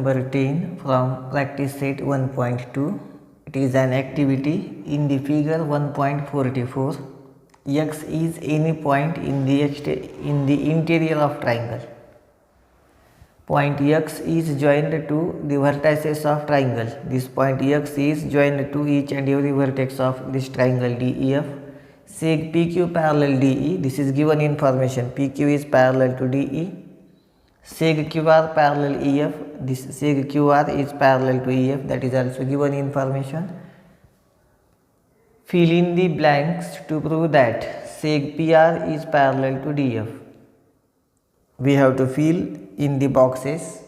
number 10 from practice set 1.2. It is an activity in the figure 1.44. X is any point in the interior of triangle. Point X is joined to the vertices of triangle. This point X is joined to each and every vertex of this triangle DEF. Seg PQ parallel DE. This is given information. PQ is parallel to DE. Seg QR parallel EF. This seg QR is parallel to EF. That is also given information. Fill in the blanks to prove that seg PR is parallel to DF. We have to fill in the boxes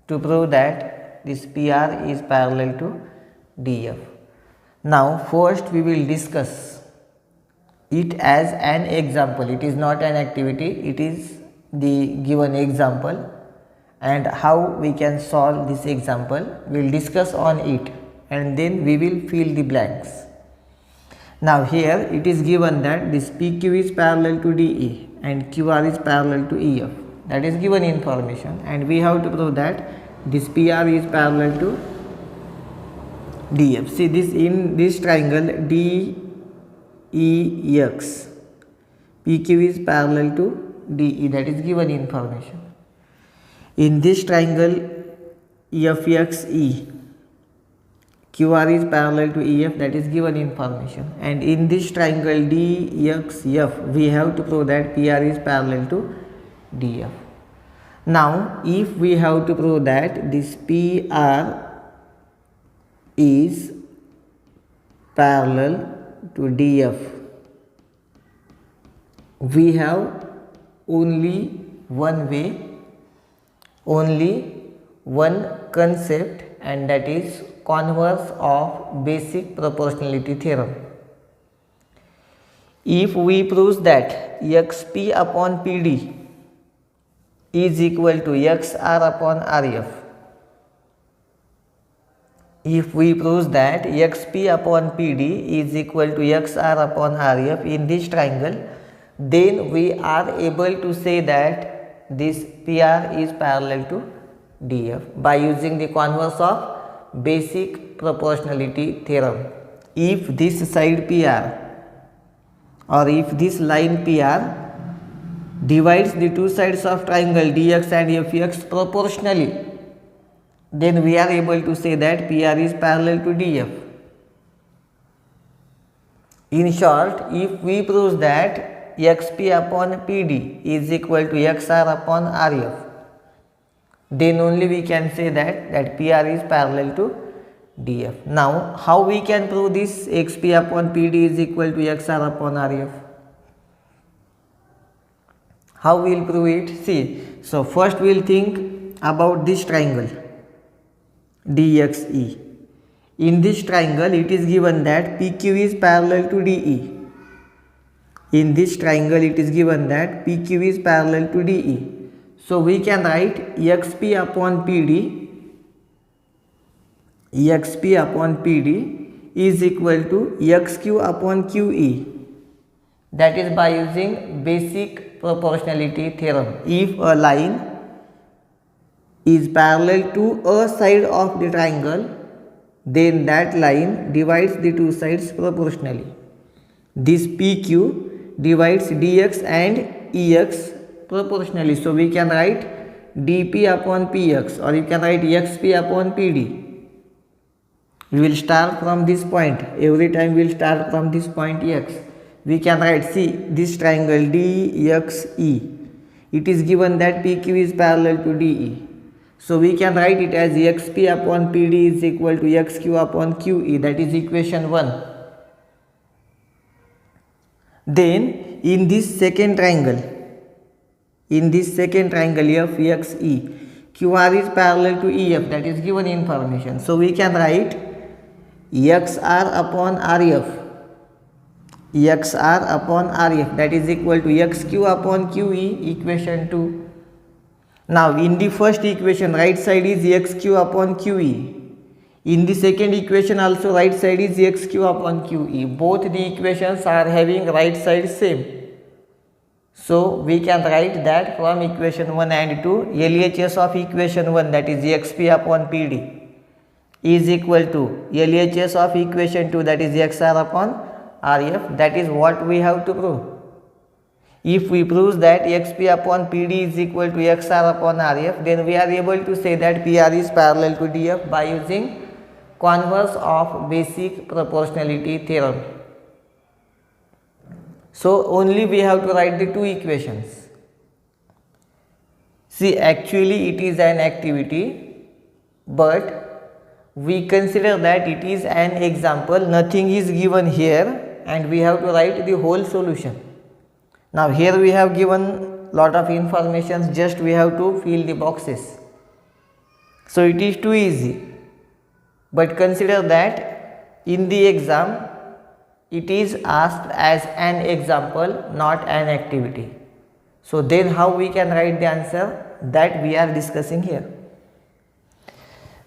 to prove that this PR is parallel to DF. Now first we will discuss it as an example. It is not an activity, it is the given example, and how we can solve this example we will discuss on it, and then we will fill the blanks. Now here it is given that this PQ is parallel to DE and QR is parallel to EF. That is given information, and we have to prove that this PR is parallel to DF. See this, in this triangle DEX, PQ is parallel to DE. That is given information. In this triangle FXE, QR is parallel to EF. That is given information. And in this triangle DXF, we have to prove that PR is parallel to DF. Now if we have to prove that this PR is parallel to DF, we have only one way, only one concept, and that is converse of basic proportionality theorem. If we prove that XP upon PD is equal to XR upon RF, if we prove that XP upon PD is equal to XR upon RF in this triangle, then we are able to say that this PR is parallel to DF by using the converse of basic proportionality theorem. If this side PR, or if this line PR divides the two sides of triangle DX and FX proportionally, then we are able to say that PR is parallel to DF. In short, if we prove that XP upon PD is equal to XR upon RF, then only we can say that PR is parallel to DF. Now how we can prove this XP upon PD is equal to XR upon RF? How we will prove it? See, so first we will think about this triangle DXE. In this triangle it is given that PQ is parallel to DE. In this triangle it is given that PQ is parallel to DE. So we can write XP upon PD is equal to XQ upon QE. That is by using basic proportionality theorem. If a line is parallel to a side of the triangle, then that line divides the two sides proportionally. This PQ divides DX and EX proportionally. So we can write DP upon PX, or you can write XP upon PD. We will start from this point. Every time we will start from this point X. We can write, see this triangle DXE. It is given that PQ is parallel to DE. So we can write it as XP upon PD is equal to XQ upon QE. That is equation 1. Then in this second triangle FXE, QR is parallel to EF. That is given information. So we can write XR upon RF. That is equal to XQ upon QE, equation 2. Now in the first equation right side is XQ upon QE. In the second equation also right side is XQ upon QE. Both the equations are having right side same. So we can write that from equation 1 and 2, LHS of equation 1, that is xp upon pd, is equal to LHS of equation 2, that is xr upon rf. That is what we have to prove. If we prove that xp upon pd is equal to xr upon rf, then we are able to say that pr is parallel to df by using converse of basic proportionality theorem. So only we have to write the two equations. See, actually it is an activity, but we consider that it is an example. Nothing is given here and we have to write the whole solution. Now here we have given lot of information, just we have to fill the boxes. So it is too easy, but consider that in the exam it is asked as an example, not an activity. So then how we can write the answer, that we are discussing here.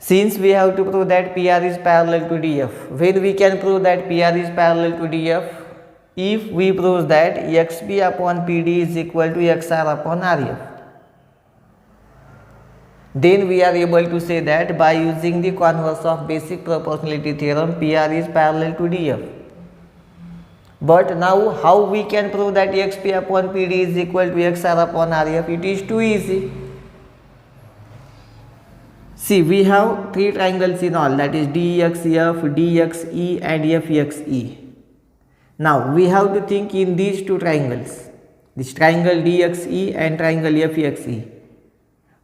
Since we have to prove that PR is parallel to DF, when we can prove that PR is parallel to DF? If we prove that XP upon PD is equal to XR upon RF, then we are able to say that by using the converse of basic proportionality theorem, PR is parallel to DF. But now how we can prove that XP upon PD is equal to XR upon RF? It is too easy. See, we have three triangles in all, that is DXF, DXE and FXE. Now we have to think in these two triangles, this triangle DXE and triangle FXE.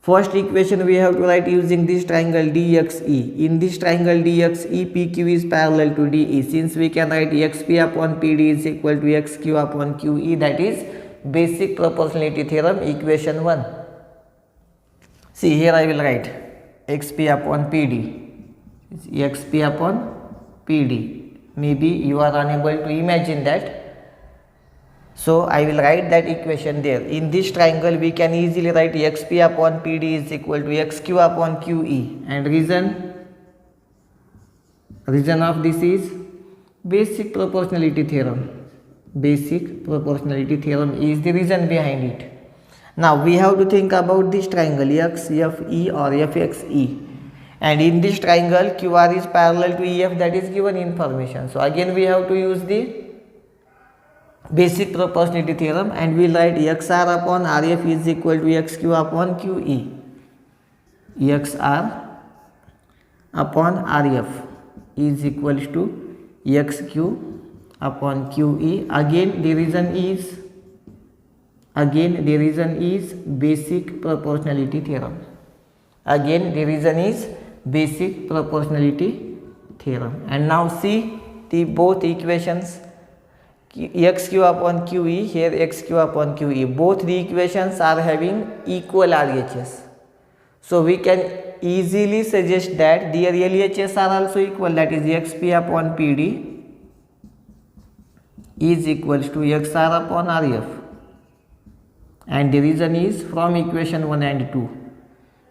First equation we have to write using this triangle DXE. In this triangle DXE, PQ is parallel to DE. Since we can write XP upon PD is equal to XQ upon QE, that is basic proportionality theorem, equation 1. See, here I will write XP upon PD, XP upon PD. Maybe you are unable to imagine that, so I will write that equation there. In this triangle we can easily write XP upon PD is equal to XQ upon QE, and reason of this is basic proportionality theorem. Basic proportionality theorem is the reason behind it. Now we have to think about this triangle XFE or FXE, and in this triangle QR is parallel to EF, that is given information. So again we have to use the basic proportionality theorem, and we will write XR upon RF is equal to XQ upon QE. XR upon RF is equal to XQ upon QE. Again the reason is basic proportionality theorem. Again the reason is basic proportionality theorem. And now see the both equations, XQ upon QE, here XQ upon QE, both the equations are having equal RHS. So we can easily suggest that their LHS are also equal, that is XP upon PD is equal to XR upon RF, and the reason is from equation 1 and 2.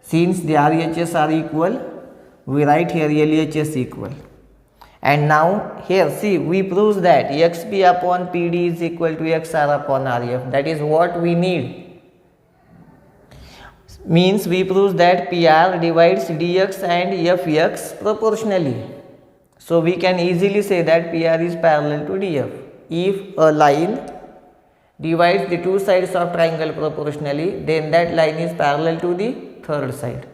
Since the RHS are equal, we write here LHS equal. And now here see, we prove that XP upon PD is equal to XR upon RF. That is what we need. Means we prove that PR divides DX and FX proportionally. So we can easily say that PR is parallel to DF. If a line divides the two sides of triangle proportionally, then that line is parallel to the third side,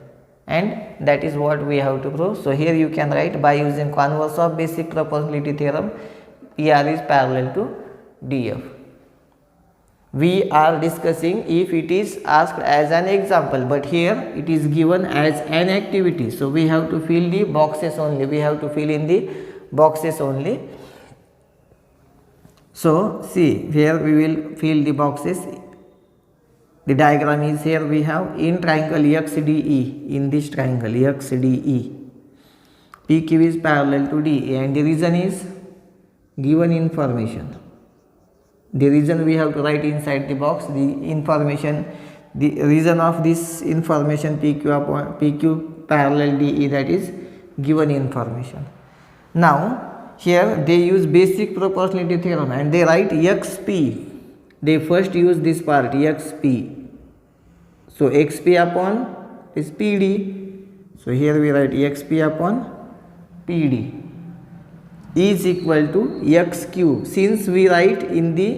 and that is what we have to prove. So here you can write by using converse of basic proportionality theorem, PR is parallel to DF. We are discussing if it is asked as an example, but here it is given as an activity. So we have to fill the boxes only. We have to fill in the boxes only. So see, here we will fill the boxes. The diagram is here. We have in triangle XDE, in this triangle XDE, PQ is parallel to DE, and the reason is given information. The reason we have to write inside the box, the information, the reason of this information PQ parallel DE, that is given information. Now here they use basic proportionality theorem and they write XP, they first use this part xp. So xp upon is pd. So here we write xp upon pd is equal to xq. Since we write in the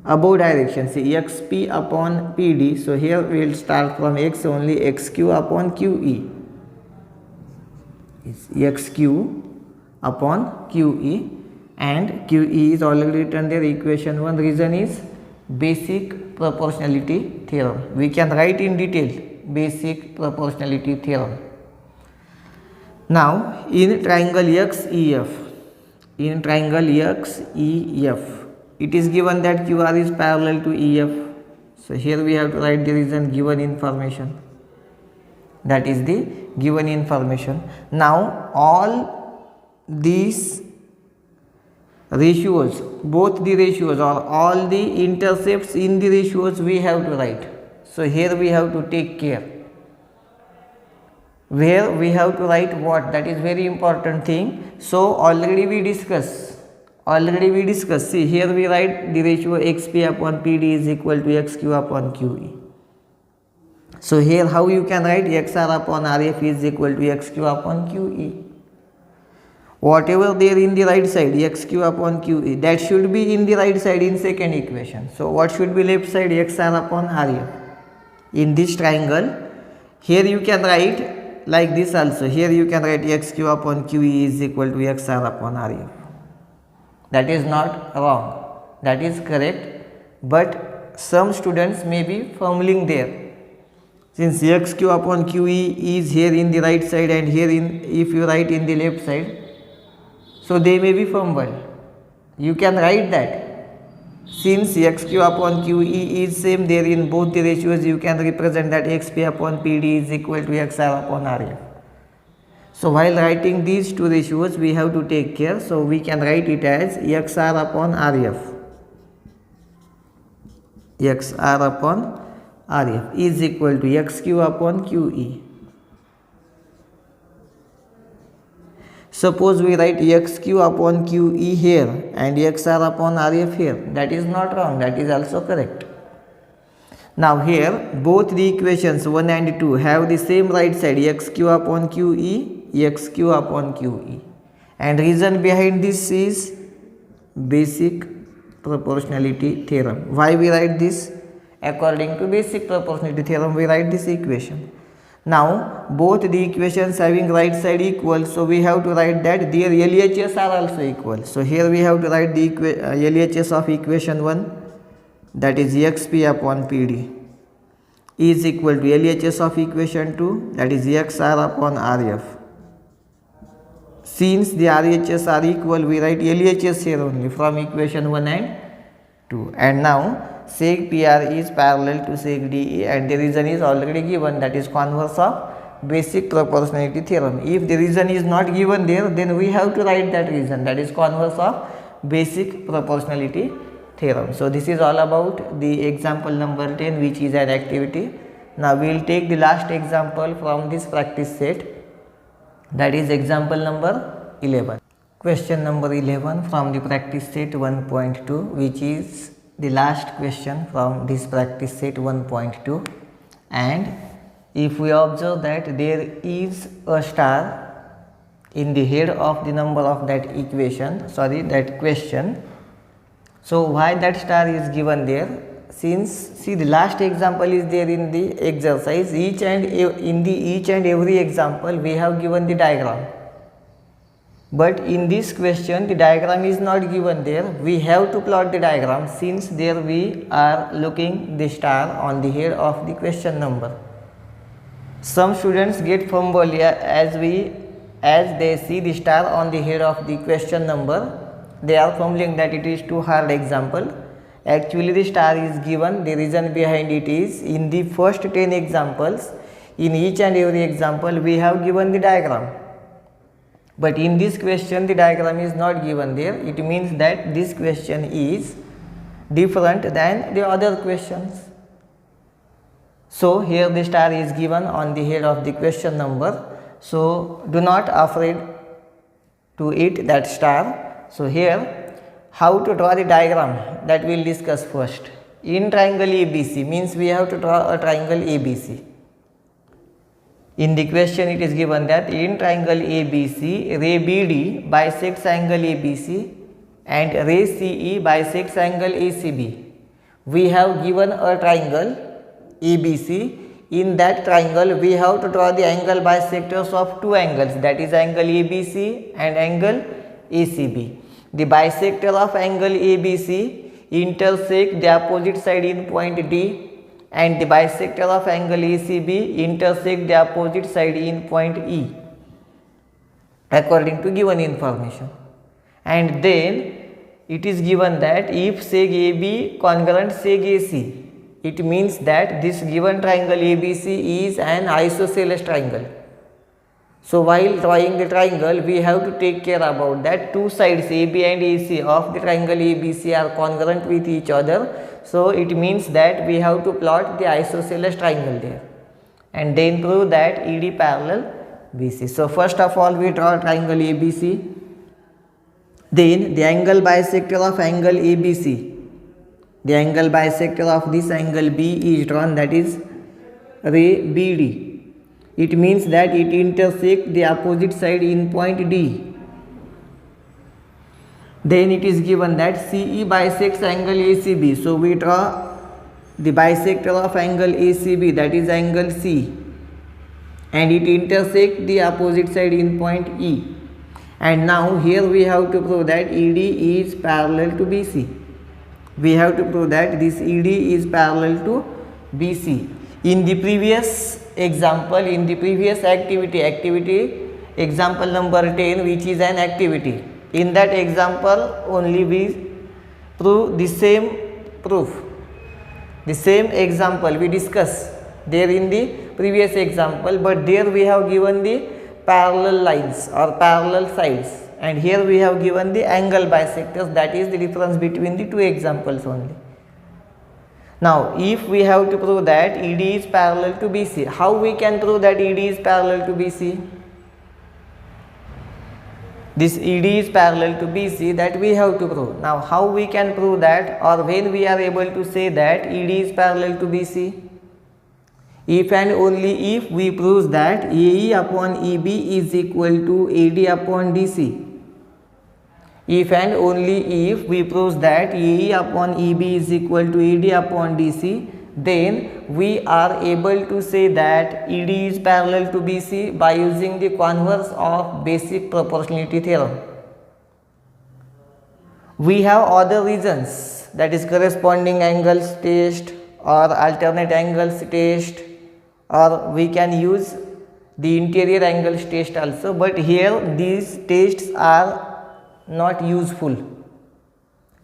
above direction, see xp upon pd, so here we will start from x only, xq upon qe is xq upon qe, and qe is already written there, equation 1. Reason is basic proportionality theorem. We can write in detail basic proportionality theorem. Now in triangle XEF, it is given that QR is parallel to EF. So here we have to write the reason, given information. That is the given information. Now all these ratios, both the ratios or all the intercepts in the ratios we have to write. So here we have to take care. Where we have to write what, that is very important thing. So already we discuss, see here we write the ratio xp upon pd is equal to xq upon qe. So here how you can write xr upon rf is equal to xq upon qe. Whatever there in the right side xq upon qe, that should be in the right side in second equation. So what should be left side, xr upon rf. In this triangle here you can write like this also. Here you can write xq upon qe is equal to xr upon rf. That is not wrong, that is correct, but some students may be fumbling there. Since xq upon qe is here in the right side and here in, if you write in the left side, so they may be fumbled. You can write that. Since xq upon qe is same there in both the ratios, you can represent that xp upon pd is equal to xr upon rf. So while writing these two ratios we have to take care. So we can write it as xr upon rf. xr upon rf is equal to xq upon qe. Suppose we write xq upon qe here and xr upon rf here. That is not wrong, that is also correct. Now here both the equations 1 and 2 have the same right side, xq upon qe, xq upon qe. And reason behind this is basic proportionality theorem. Why we write this? According to basic proportionality theorem we write this equation. Now both the equations having right side equal, so we have to write that their LHS are also equal. So here we have to write the LHS of equation 1, that is xp upon pd is equal to LHS of equation 2, that is xr upon rf. Since the RHS are equal, we write LHS here only from equation 1 and 2. And now sec PR is parallel to sec DE, and the reason is already given, that is converse of basic proportionality theorem. If the reason is not given there, then we have to write that reason, that is converse of basic proportionality theorem. So this is all about the example number 10, which is an activity. Now we will take the last example from this practice set, that is example number 11. Question number 11 from the practice set 1.2, which is the last question from this practice set 1.2. And if we observe that there is a star in the head of the number of that equation, that question. So why that star is given there? Since see the last example is there in the exercise, each and every example we have given the diagram. But in this question the diagram is not given there. We have to plot the diagram, since there we are looking the star on the head of the question number. Some students get fumbled as they see the star on the head of the question number. They are fumbling that it is too hard example. Actually the star is given. The reason behind it is, in the first 10 examples, in each and every example we have given the diagram. But in this question the diagram is not given there. It means that this question is different than the other questions. So here the star is given on the head of the question number. So do not afraid to eat that star. So here how to draw the diagram, that we will discuss first. In triangle ABC means we have to draw a triangle ABC. In the question it is given that in triangle ABC, ray BD bisects angle ABC and ray CE bisects angle ACB. We have given a triangle ABC. In that triangle we have to draw the angle bisectors of two angles, that is angle ABC and angle ACB. The bisector of angle ABC intersect the opposite side in point D, and the bisector of angle ACB intersect the opposite side in point E according to given information. And then it is given that if seg AB congruent seg AC, it means that this given triangle ABC is an isosceles triangle. So while drawing the triangle, we have to take care about that two sides AB and AC of the triangle ABC are congruent with each other. So it means that we have to plot the isosceles triangle there and then prove that ED parallel BC. So first of all we draw triangle ABC. Then the angle bisector of angle ABC, the angle bisector of this angle B is drawn, that is ray BD. It means that it intersects the opposite side in point D. Then it is given that CE bisects angle ACB. So we draw the bisector of angle ACB, that is angle C, and it intersects the opposite side in point E. And now here we have to prove that ED is parallel to BC. We have to prove that this ED is parallel to BC. In the previous example, in the previous activity example number 10, which is an activity, in that example only we prove the same proof, the same example we discuss there in the previous example, but there we have given the parallel lines or parallel sides, and here we have given the angle bisectors. That is the difference between the two examples only. Now if we have to prove that ED is parallel to BC, how we can prove that ED is parallel to BC? This ED is parallel to BC, that we have to prove. Now how we can prove that, or when we are able to say that ED is parallel to BC? If and only if we prove that AE upon EB is equal to AD upon DC. If and only if we prove that AE upon EB is equal to AD upon DC, then we are able to say that ED is parallel to BC by using the converse of basic proportionality theorem. We have other reasons, that is corresponding angles test or alternate angles test, or we can use the interior angles test also, but here these tests are not useful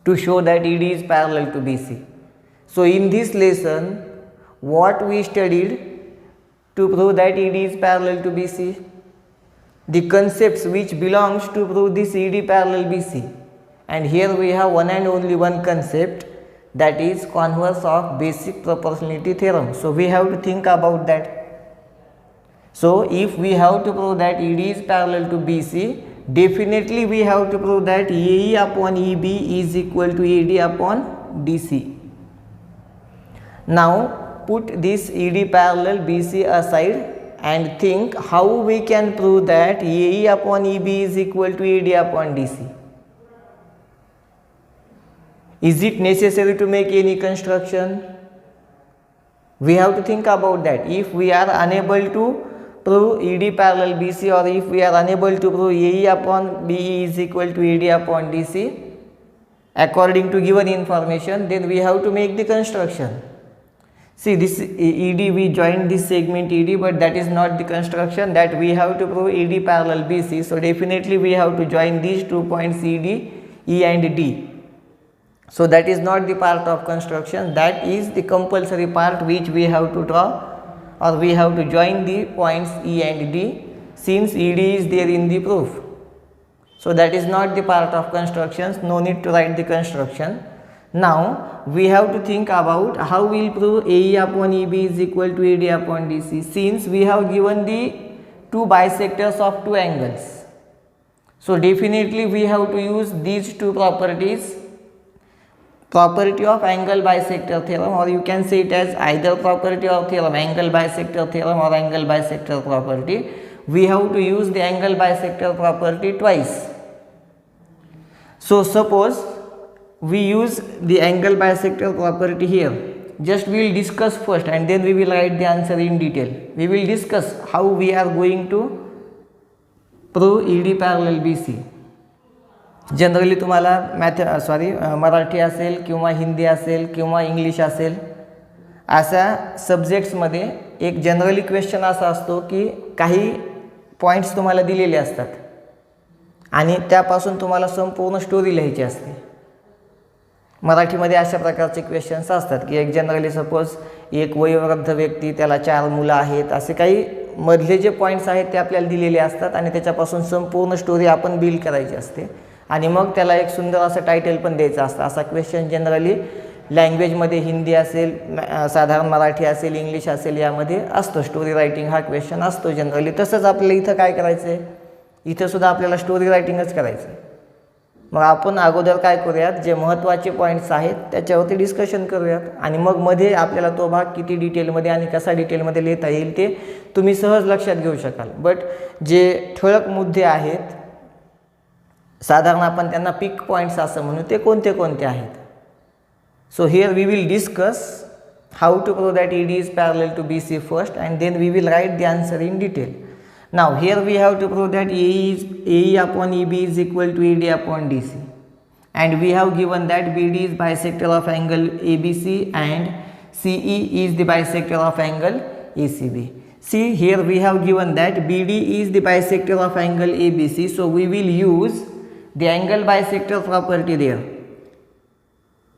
to show that ED is parallel to BC. So in this lesson what we studied to prove that ED is parallel to BC? The concepts which belongs to prove this ED parallel BC, and here we have one and only one concept, that is converse of basic proportionality theorem. So we have to think about that. So if we have to prove that ED is parallel to BC, definitely we have to prove that AE upon EB is equal to AD upon DC. Now put this ED parallel BC aside and think how we can prove that AE upon EB is equal to AD upon DC. Is it necessary to make any construction? We have to think about that. If we are unable to prove ED parallel BC, or if we are unable to prove AE upon BE is equal to AD upon DC according to given information, then we have to make the construction. See, this ED, we joined this segment ED, but that is not the construction, that we have to prove ED parallel BC. So definitely we have to join these 2 points ED, E and D. So that is not the part of construction, that is the compulsory part which we have to draw, or we have to join the points E and D, since ED is there in the proof. So that is not the part of constructions, no need to write the construction. Now we have to think about how we will prove AE upon EB is equal to AD upon DC, since we have given the two bisectors of two angles. So definitely we have to use these two properties, property of angle bisector theorem, or you can say it as either property of theorem, angle bisector theorem or angle bisector property. We have to use the angle bisector property twice. So suppose we use the angle bisector property here. Just we will discuss first and then we will write the answer in detail. We will discuss how we are going to prove ED parallel BC. Generally तुम्हाला मराठी असेल किंवा हिंदी असेल किंवा English असेल अशा सब्जेक्ट्समध्ये एक generally question असा असतो की काही पॉईंट्स तुम्हाला दिलेले असतात आणि त्यापासून तुम्हाला संपूर्ण स्टोरी लिहायची असते. मराठीमध्ये अशा प्रकारचे क्वेश्चन्स असतात की एक जनरली सपोज एक वयोवृद्ध व्यक्ती, त्याला 4 मुलं आहेत, असे काही मधले जे पॉईंट्स आहेत ते आपल्याला दिलेले असतात आणि त्याच्यापासून संपूर्ण स्टोरी आपण बिल्ड करायची असते आणि मग त्याला एक सुंदर असं टायटल पण द्यायचं असतं. असा क्वेश्चन जनरली लँग्वेजमध्ये हिंदी असेल, साधारण मराठी असेल, इंग्लिश असेल, यामध्ये असतो. स्टोरी रायटिंग हा क्वेश्चन असतो जनरली. तसंच आपल्याला इथं काय करायचं आहे, इथंसुद्धा आपल्याला स्टोरी रायटिंगच करायचं आहे. मग आपण अगोदर काय करूयात, जे महत्त्वाचे पॉईंट्स आहेत त्याच्यावरती डिस्कशन करूयात आणि मग मध्ये आपल्याला तो भाग किती डिटेलमध्ये आणि कसा डिटेलमध्ये लिहिता येईल ते तुम्ही सहज लक्षात घेऊ शकाल. बट जे ठळक मुद्दे आहेत, साधारण आपण त्यांना पिक पॉईंट्स असं म्हणू, ते कोणते कोणते आहेत. So here we will discuss how to prove that ED is parallel to BC first and then we will write the answer in detail. Now here we have to prove that AE upon EB is equal to AD upon DC, and we have given that BD is bisector of angle ABC and CE is the bisector of angle ACB. See, here we have given that BD is the bisector of angle ABC, so we will use the angle bisector property there.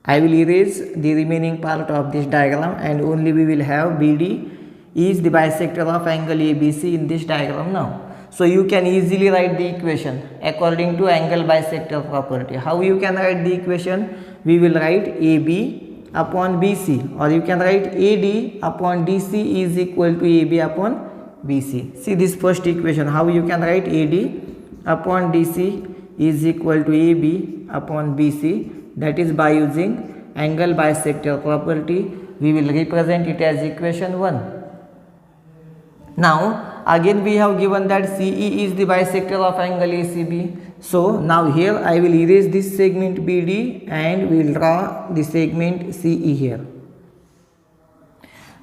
I will erase the remaining part of this diagram and only we will have BD is the bisector of angle ABC in this diagram now. So you can easily write the equation according to angle bisector property. How you can write the equation? We will write AB upon BC, or you can write AD upon DC is equal to AB upon BC. See this first equation, how you can write AD upon DC is equal to AB upon BC, that is by using angle bisector property. We will represent it as equation 1. Now again we have given that CE is the bisector of angle ACB. So now here I will erase this segment BD and we will draw the segment CE here.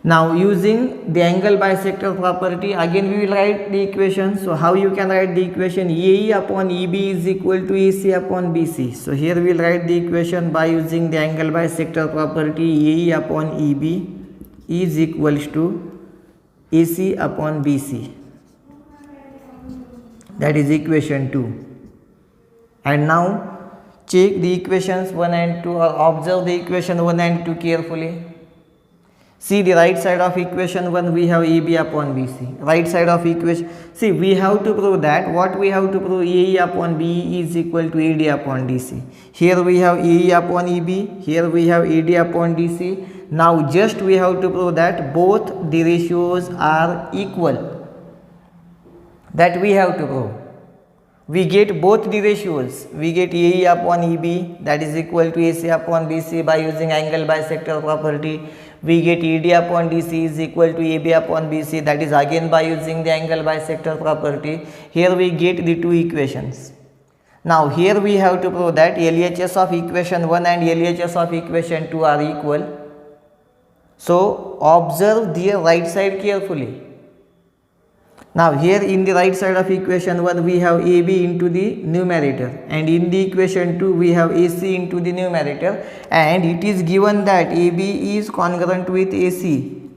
Now using the angle bisector property, again we will write the equation. So how you can write the equation? AE upon EB is equal to AC upon BC. So here we will write the equation by using the angle bisector property. AE upon EB is equals to AC upon BC, that is equation 2. And now check the equations 1 and 2, or observe the equation 1 and 2 carefully. See the right side of equation 1 we have AB upon BC. Right side of equation, see we have to prove that, what we have to prove, AE upon BE is equal to AD upon DC. Here we have AE upon EB, here we have AD upon DC. Now just we have to prove that both the ratios are equal. That we have to prove. We get both the ratios. We get AE upon EB, that is equal to AC upon BC by using angle bisector property. We get ED upon DC is equal to AB upon BC, that is again by using the angle bisector property. Here we get the two equations. Now here we have to prove that LHS of equation 1 and LHS of equation 2 are equal. So observe the right side carefully. Now here in the right side of equation 1 we have AB into the numerator, and in the equation 2 we have AC into the numerator, and it is given that AB is congruent with AC.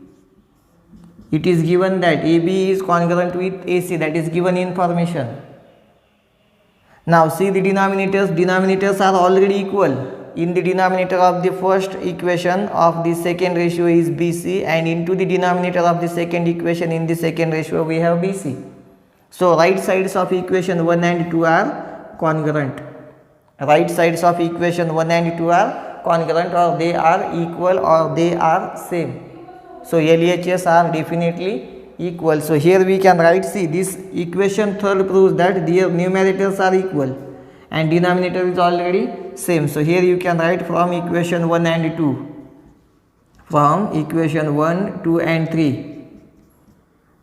It is given that AB is congruent with AC, that is given information. Now see the denominators are already equal. In the denominator of the first equation of the second ratio is BC, and into the denominator of the second equation in the second ratio we have BC. So right sides of equation 1 and 2 are congruent. Right sides of equation 1 and 2 are congruent, or they are equal, or they are same. So LHS are definitely equal. So here we can write, see, this equation third proves that their numerators are equal and denominator is already same. So here you can write from equation 1 and 2. From equation 1, 2 and 3.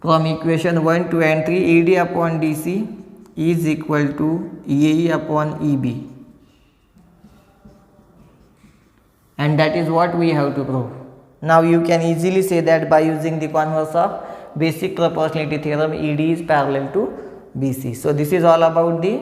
From equation 1, 2 and 3, AD upon DC is equal to AE upon EB. And that is what we have to prove. Now you can easily say that by using the converse of basic proportionality theorem, ED is parallel to BC. So this is all about the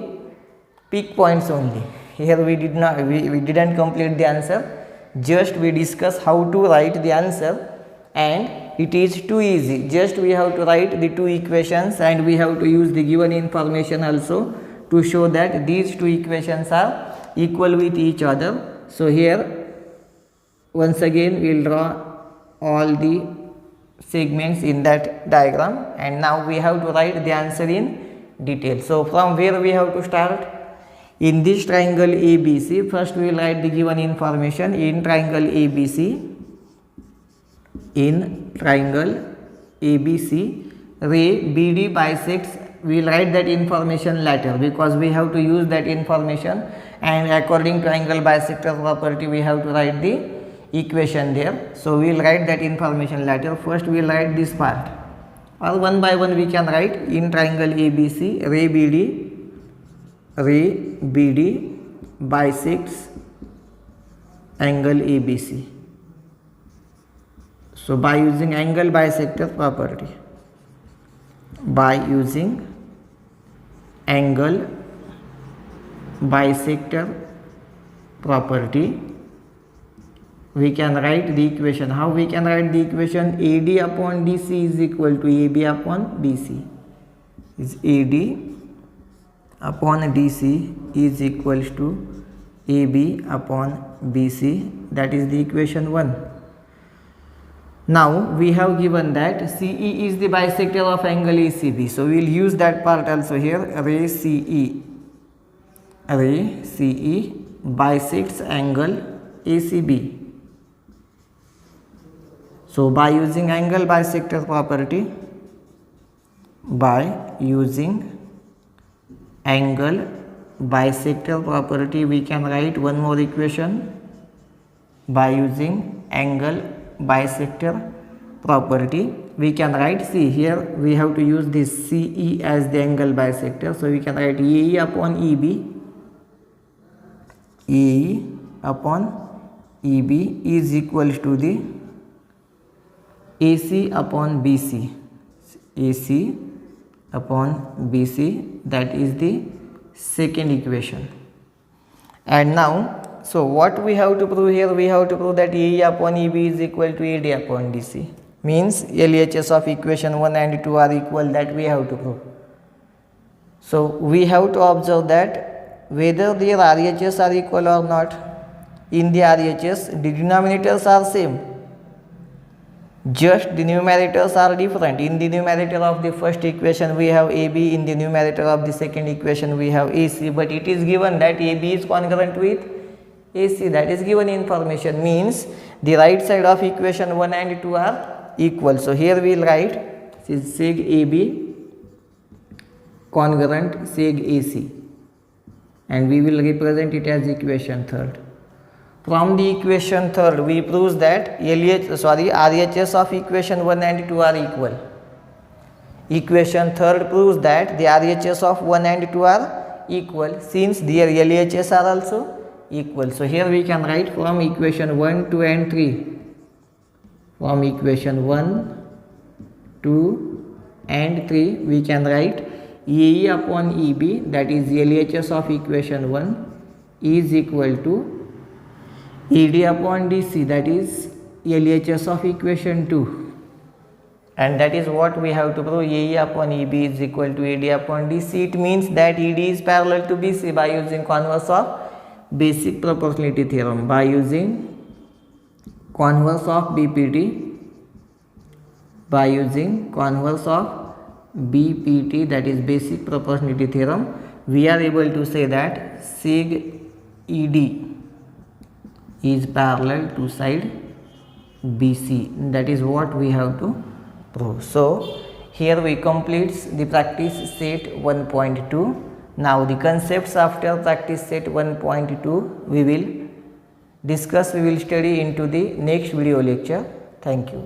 peak points only. Here we didn't complete the answer. Just we discuss how to write the answer, and it is too easy. Just we have to write the two equations and we have to use the given information also to show that these two equations are equal with each other. So here once again we will draw all the segments in that diagram, and now we have to write the answer in detail. So from where we have to start? In this triangle ABC, first we will write the given information. In triangle ABC, ray BD bisects. We will write that information later because we have to use that information, and according to angle bisector property we have to write the equation there. So we will write that information later. First we will write this part, or one by one we can write. In triangle ABC, ray BD bisects angle ABC. So by using angle bisector property, we can write the equation. How we can write the equation? AD upon DC is equal to AB upon BC. Is AD upon DC is equals to AB upon BC. That is the equation 1. Now we have given that CE is the bisector of angle ACB. So we will use that part also here. Ray CE bisects angle ACB. So by using angle bisector property, we can write one more equation. By using angle bisector property, we can write, see here we have to use this CE as the angle bisector. So we can write AE upon EB is equals to the AC upon BC. That is the second equation. And now, so what we have to prove here? We have to prove that AE upon EB is equal to AD upon DC. Means LHS of equation 1 and 2 are equal. That we have to prove. So we have to observe that whether their RHS are equal or not. In the RHS, the denominators are same. Just the numerators are different. In the numerator of the first equation we have AB, in the numerator of the second equation we have AC, but it is given that AB is congruent with AC. That is given information, means the right side of equation 1 and 2 are equal. So here we will write seg AB congruent seg AC, and we will represent it as equation third. From the equation third, we prove that RHS of equation 1 and 2 are equal. Equation third proves that the RHS of 1 and 2 are equal, since their LHS are also equal. So here we can write from equation 1, 2 and 3. From equation 1, 2 and 3 we can write AE upon EB, that is LHS of equation 1, is equal to AD upon DC, that is LHS of equation 2, and that is what we have to prove. AE upon EB is equal to AD upon DC. It means that ED is parallel to BC by using converse of basic proportionality theorem. By using converse of BPT, that is basic proportionality theorem, we are able to say that seg ED is parallel to side BC. That is what we have to prove. So Here we complete the practice set 1.2. Now the concepts after practice set 1.2 we will discuss, we will study into the next video lecture. Thank you.